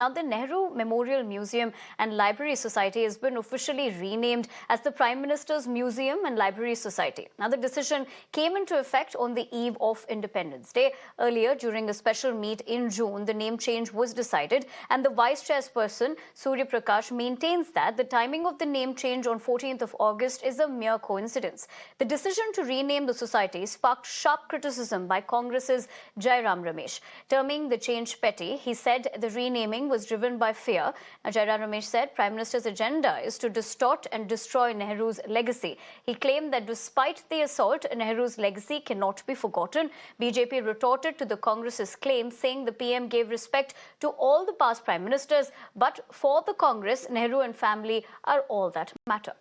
Now, the Nehru Memorial Museum and Library Society has been officially renamed as the Prime Minister's Museum and Library Society. Now, the decision came into effect on the eve of Independence Day. Earlier, during a special meet in June, the name change was decided, and the Vice Chairperson, Surya Prakash, maintains that the timing of the name change on 14th of August is a mere coincidence. The decision to rename the society sparked sharp criticism by Congress's Jairam Ramesh. Terming the change petty, he said the renaming was driven by fear. Now, Jairam Ramesh said Prime Minister's agenda is to distort and destroy Nehru's legacy. He claimed that despite the assault, Nehru's legacy cannot be forgotten. BJP retorted to the Congress's claim, saying the PM gave respect to all the past Prime Ministers, but for the Congress, Nehru and family are all that matter.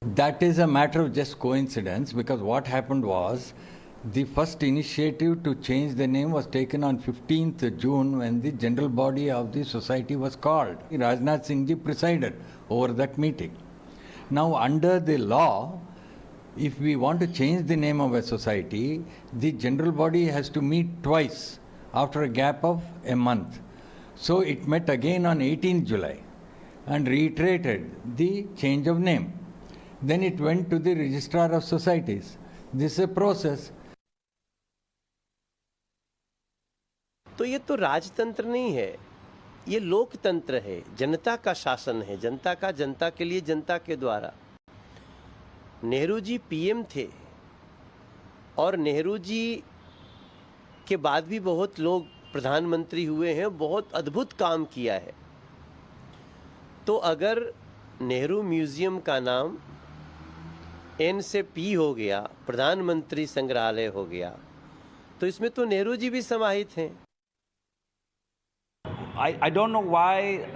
That is a matter of just coincidence, because what happened was the first initiative to change the name was taken on 15th June when the general body of the society was called. Rajnath Singh ji presided over that meeting. Now, under the law, if we want to change the name of a society, the general body has to meet twice after a gap of a month. So it met again on 18th July and reiterated the change of name. Then it went to the Registrar of Societies. This is a process. तो ये तो राजतंत्र नहीं है, ये लोकतंत्र है, जनता का शासन है, जनता का जनता के लिए, जनता के द्वारा। नेहरू जी पीएम थे और नेहरू जी के बाद भी बहुत लोग प्रधानमंत्री हुए हैं, बहुत अद्भुत काम किया है। तो अगर नेहरू म्यूजियम का नाम एन से पी हो गया, प्रधानमंत्री संग्रहालय हो गया, तो इसमें तो नेहरू जी भी समाहित हैं। I don't know why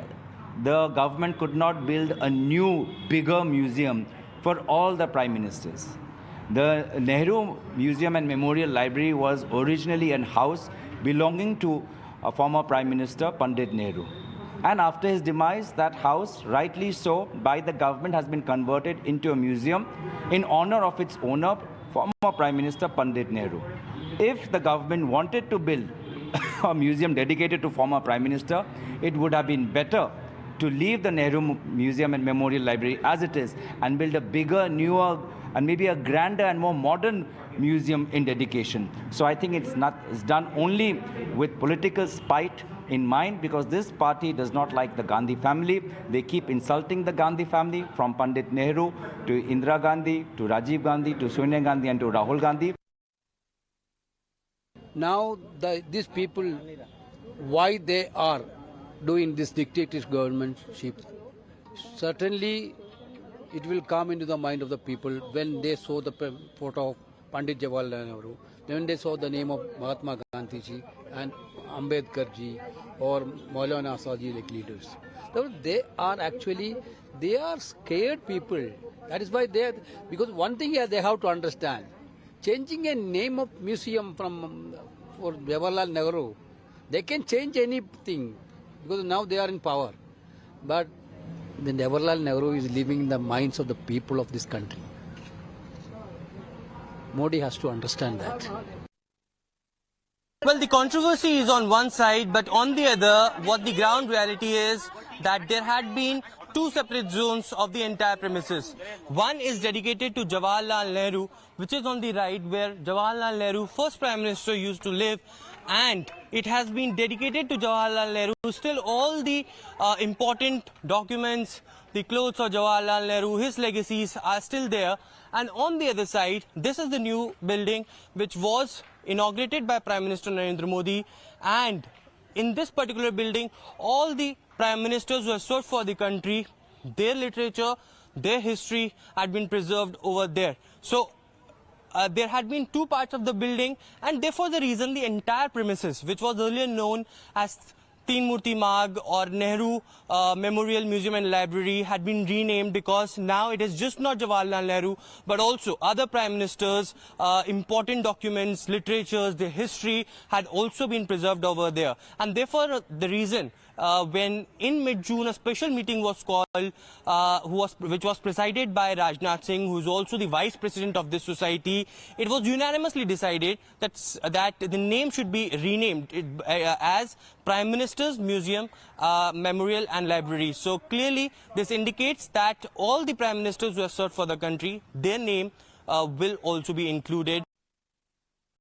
the government could not build a new, bigger museum for all the prime ministers. The Nehru Museum and Memorial Library was originally a house belonging to a former Prime Minister, Pandit Nehru. And after his demise, that house, rightly so, by the government has been converted into a museum in honor of its owner, former Prime Minister, Pandit Nehru. If the government wanted to build a museum dedicated to former Prime Minister, it would have been better to leave the Nehru Museum and Memorial Library as it is and build a bigger, newer, and maybe a grander and more modern museum in dedication. So I think it's done only with political spite in mind, because this party does not like the Gandhi family. They keep insulting the Gandhi family, from Pandit Nehru to Indira Gandhi to Rajiv Gandhi to Sonia Gandhi and to Rahul Gandhi. Now these people, why they are doing this dictatorship governmentship, certainly it will come into the mind of the people when they saw the photo of Pandit Jawaharlal Nehru, when they saw the name of Mahatma Gandhi ji and Ambedkar ji or Maulana Azad ji like leaders. So they are scared people. That is why they are, because one thing they have to understand, changing a name of museum for Jawaharlal Nehru, they can change anything because now they are in power. But the Jawaharlal Nehru is living in the minds of the people of this country. Modi has to understand that. Well, the controversy is on one side, but on the other, what the ground reality is that there had been two separate zones of the entire premises. One is dedicated to Jawaharlal Nehru, which is on the right, where Jawaharlal Nehru, first Prime Minister, used to live, and it has been dedicated to Jawaharlal Nehru. Still, all the important documents, the clothes of Jawaharlal Nehru, his legacies are still there. And on the other side, this is the new building which was inaugurated by Prime Minister Narendra Modi, and in this particular building, all the Prime Ministers who have served for the country, their literature, their history had been preserved over there. So there had been two parts of the building, and therefore the reason the entire premises, which was earlier known as Teen Murti Marg or Nehru Memorial Museum and Library, had been renamed, because now it is just not Jawaharlal Nehru but also other prime ministers, important documents, literatures, their history had also been preserved over there. And therefore the reason when in mid-June a special meeting was called, which was presided by Rajnath Singh, who is also the vice president of this society. It was unanimously decided that the name should be renamed as Prime Minister's Museum, Memorial and Library. So clearly this indicates that all the Prime Ministers who have served for the country, their name will also be included.